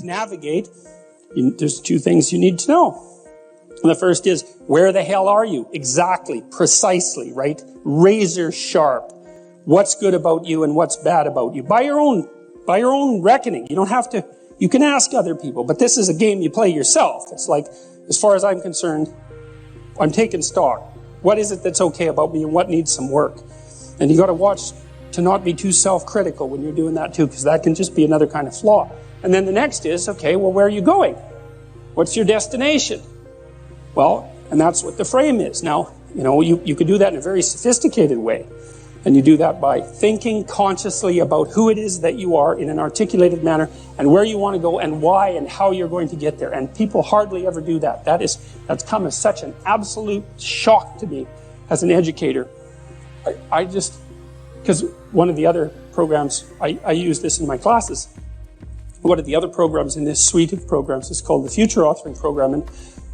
to navigate, there's two things you need to know. And the first is, where the hell are you? Exactly, precisely, right? Razor sharp. What's good about you and what's bad about you? By your own reckoning. You don't have to, you can ask other people, but this is a game you play yourself. It's like, as far as I'm concerned, I'm taking stock. What is it that's okay about me and what needs some work? And you got to watch to not be too self-critical when you're doing that too, because that can just be another kind of flaw. And then the next is, okay, well, where are you going? What's your destination? Well, and that's what the frame is. Now, you could do that in a very sophisticated way. And you do that by thinking consciously about who it is that you are in an articulated manner and where you want to go and why and how you're going to get there. And people hardly ever do that. That's come as such an absolute shock to me as an educator. Because one of the other programs, I use this in my classes. One of the other programs in this suite of programs is called the Future Authoring Program. And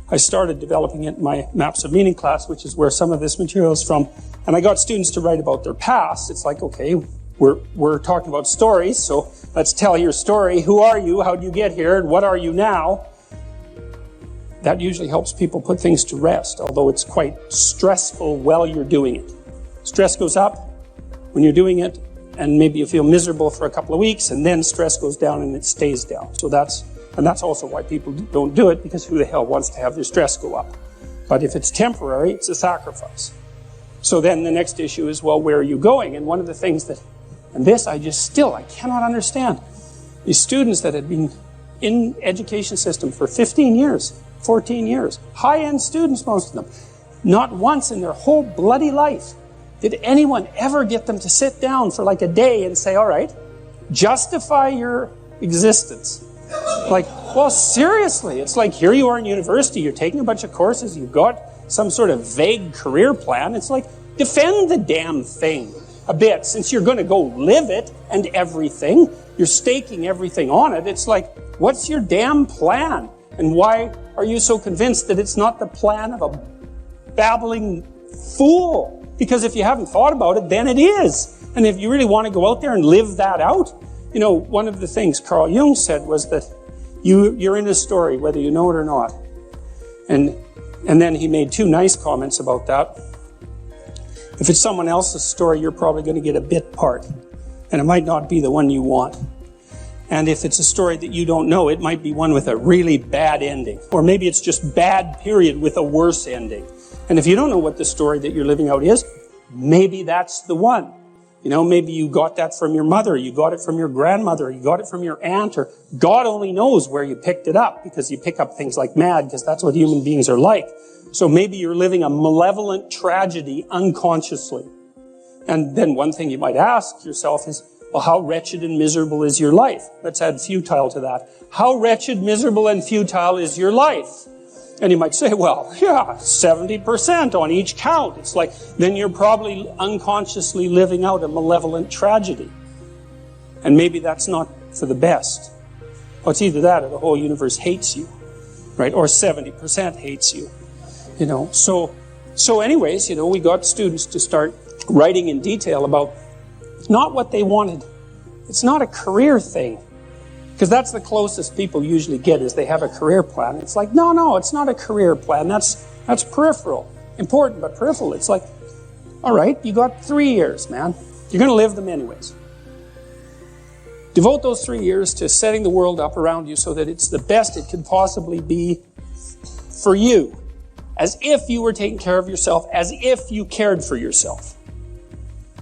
I started developing it in my Maps of Meaning class, which is where some of this material is from. And I got students to write about their past. It's like, okay, we're talking about stories, so let's tell your story. Who are you? How did you get here? And what are you now? That usually helps people put things to rest, although it's quite stressful while you're doing it. Stress goes up when you're doing it, and maybe you feel miserable for a couple of weeks, and then stress goes down and it stays down. So that's also why people don't do it, because who the hell wants to have their stress go up? But if it's temporary, it's a sacrifice. So then the next issue is, well, where are you going? And one of the things that, and this I cannot understand. These students that had been in education system for 15 years, 14 years, high-end students, most of them, not once in their whole bloody life did anyone ever get them to sit down for like a day and say, all right, justify your existence. Like, well, seriously, it's like here you are in university, you're taking a bunch of courses, you've got some sort of vague career plan. It's like, defend the damn thing a bit, since you're going to go live it and everything. You're staking everything on it. It's like, what's your damn plan? And why are you so convinced that it's not the plan of a babbling fool? Because if you haven't thought about it, then it is. And if you really want to go out there and live that out, one of the things Carl Jung said was that you're in a story, whether you know it or not. And then he made two nice comments about that. If it's someone else's story, you're probably going to get a bit part. And it might not be the one you want. And if it's a story that you don't know, it might be one with a really bad ending. Or maybe it's just bad period with a worse ending. And if you don't know what the story that you're living out is, maybe that's the one. Maybe you got that from your mother, you got it from your grandmother, you got it from your aunt, or God only knows where you picked it up, because you pick up things like mad, because that's what human beings are like. So maybe you're living a malevolent tragedy unconsciously. And then one thing you might ask yourself is, well, how wretched and miserable is your life? Let's add futile to that. How wretched, miserable, and futile is your life? And you might say, well, yeah, 70% on each count. It's like, then you're probably unconsciously living out a malevolent tragedy. And maybe that's not for the best. Well, it's either that or the whole universe hates you, right? Or 70% hates you, So anyways, we got students to start writing in detail about not what they wanted. It's not a career thing. Because that's the closest people usually get, is they have a career plan. It's like, no, it's not a career plan. That's peripheral. Important, but peripheral. It's like, all right, you got 3 years, man. You're going to live them anyways. Devote those 3 years to setting the world up around you so that it's the best it could possibly be for you. As if you were taking care of yourself, as if you cared for yourself.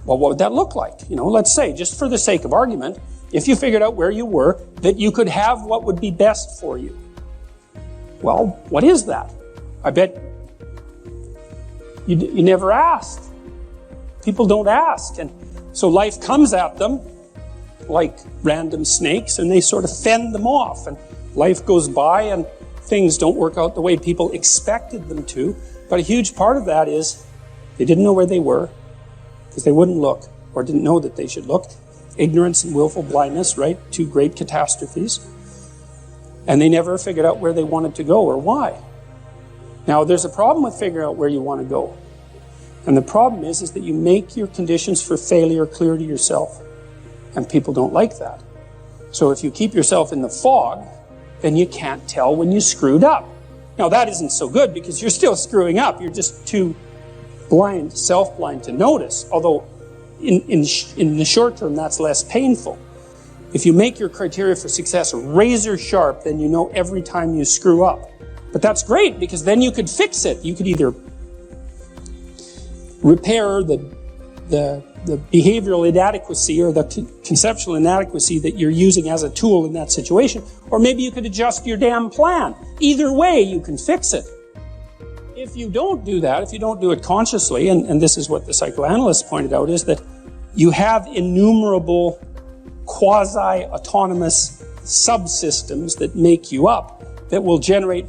Well, what would that look like? Let's say, just for the sake of argument, if you figured out where you were, that you could have what would be best for you. Well, what is that? I bet you never asked. People don't ask. And so life comes at them like random snakes, and they sort of fend them off. And life goes by, and things don't work out the way people expected them to. But a huge part of that is they didn't know where they were because they wouldn't look, or didn't know that they should look. Ignorance and willful blindness, right? Two great catastrophes. And they never figured out where they wanted to go or why. Now, there's a problem with figuring out where you want to go. And the problem is that you make your conditions for failure clear to yourself. And people don't like that. So if you keep yourself in the fog, then you can't tell when you screwed up. Now that isn't so good because you're still screwing up. You're just too blind, self-blind to notice. Although in the short term, that's less painful. If you make your criteria for success razor sharp, then you know every time you screw up. But that's great because then you could fix it. You could either repair the behavioral inadequacy or the conceptual inadequacy that you're using as a tool in that situation, or maybe you could adjust your damn plan. Either way, you can fix it. If you don't do that, if you don't do it consciously, and this is what the psychoanalyst pointed out, is that you have innumerable quasi-autonomous subsystems that make you up, that will generate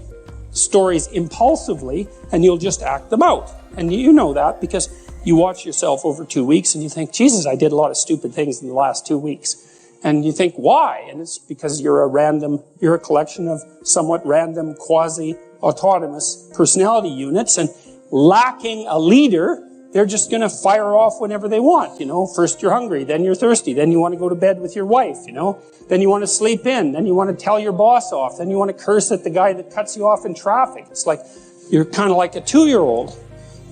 stories impulsively, and you'll just act them out. And you know that because you watch yourself over 2 weeks and you think, Jesus, I did a lot of stupid things in the last 2 weeks. And you think, why? And it's because you're a collection of somewhat random, quasi-autonomous personality units, and lacking a leader, they're just going to fire off whenever they want. First you're hungry, then you're thirsty, then you want to go to bed with your wife, then you want to sleep in, then you want to tell your boss off, then you want to curse at the guy that cuts you off in traffic. It's like, you're kind of like a 2-year-old.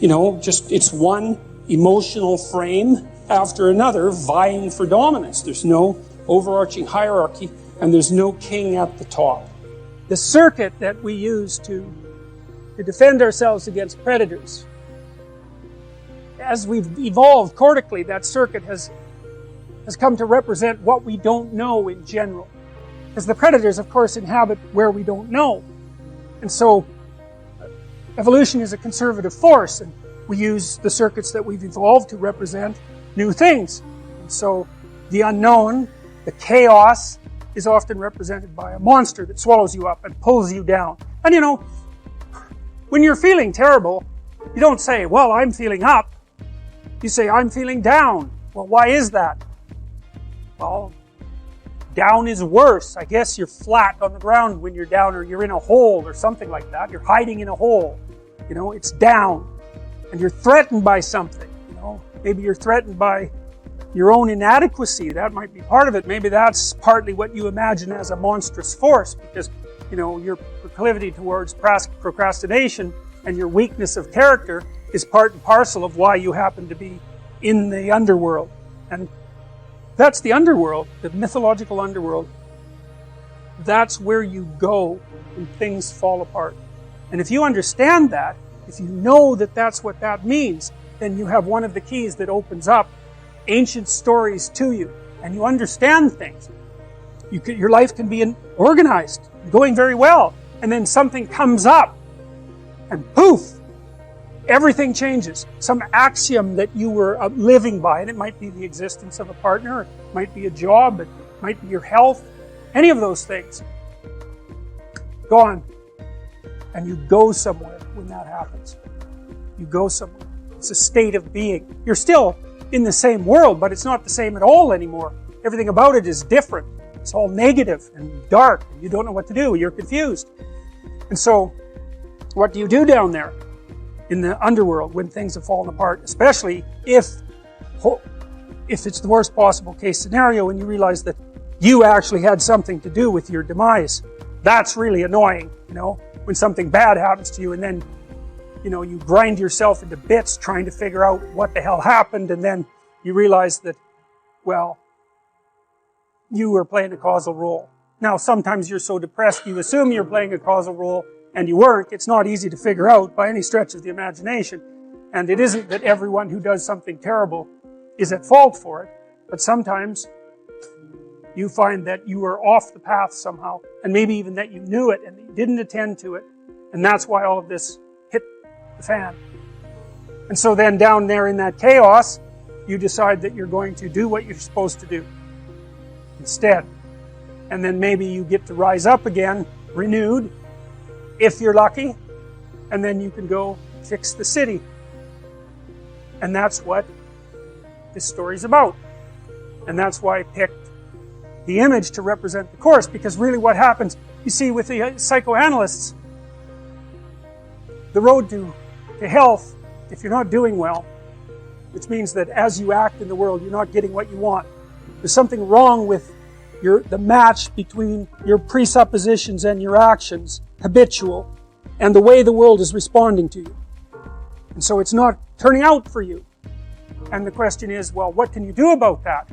It's one emotional frame after another vying for dominance. There's no overarching hierarchy, and there's no king at the top. The circuit that we use to defend ourselves against predators, as we've evolved cortically, that circuit has come to represent what we don't know in general. Because the predators, of course, inhabit where we don't know. And so, evolution is a conservative force, and we use the circuits that we've evolved to represent new things. And so, the unknown, the chaos, is often represented by a monster that swallows you up and pulls you down. And when you're feeling terrible, you don't say, well, I'm feeling up. You say, I'm feeling down. Well, why is that? Well, down is worse. I guess you're flat on the ground when you're down, or you're in a hole or something like that. You're hiding in a hole. It's down. And you're threatened by something. Maybe you're threatened by your own inadequacy. That might be part of it. Maybe that's partly what you imagine as a monstrous force, because, your proclivity towards procrastination and your weakness of character is part and parcel of why you happen to be in the underworld. And that's the underworld, the mythological underworld. That's where you go when things fall apart. And if you understand that, if you know that that's what that means, then you have one of the keys that opens up ancient stories to you, and you understand things. Your life can be organized, going very well, and then something comes up, and poof, everything changes. Some axiom that you were living by, and it might be the existence of a partner, it might be a job, it might be your health, any of those things, gone. And you go somewhere when that happens. You go somewhere. It's a state of being. You're still in the same world, but it's not the same at all anymore. Everything about it is different. It's all negative and dark. You don't know what to do. You're confused. And so, what do you do down there in the underworld when things have fallen apart? Especially if it's the worst possible case scenario and you realize that you actually had something to do with your demise. That's really annoying, when something bad happens to you, and then you grind yourself into bits trying to figure out what the hell happened, and then you realize that, well, you were playing a causal role. Now, sometimes you're so depressed you assume you're playing a causal role, and you weren't. It's not easy to figure out by any stretch of the imagination. And it isn't that everyone who does something terrible is at fault for it, but sometimes you find that you were off the path somehow, and maybe even that you knew it and you didn't attend to it, and that's why all of this hit the fan. And so then down there in that chaos, you decide that you're going to do what you're supposed to do instead. And then maybe you get to rise up again, renewed, if you're lucky, and then you can go fix the city. And that's what this story's about. And that's why I picked the image to represent the course, because really what happens, you see, with the psychoanalysts, the road to health, if you're not doing well, which means that as you act in the world, you're not getting what you want. There's something wrong with the match between your presuppositions and your actions, habitual, and the way the world is responding to you. And so it's not turning out for you. And the question is, well, what can you do about that?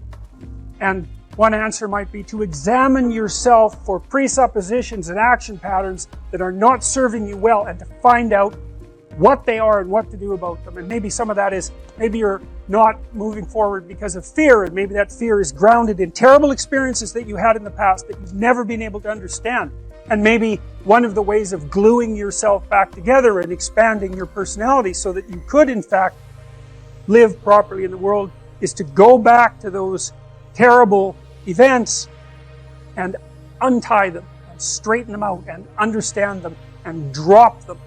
And one answer might be to examine yourself for presuppositions and action patterns that are not serving you well, and to find out what they are and what to do about them. And maybe some of that is, maybe you're not moving forward because of fear, and maybe that fear is grounded in terrible experiences that you had in the past that you've never been able to understand. And maybe one of the ways of gluing yourself back together and expanding your personality so that you could, in fact, live properly in the world is to go back to those terrible events and untie them and straighten them out and understand them and drop them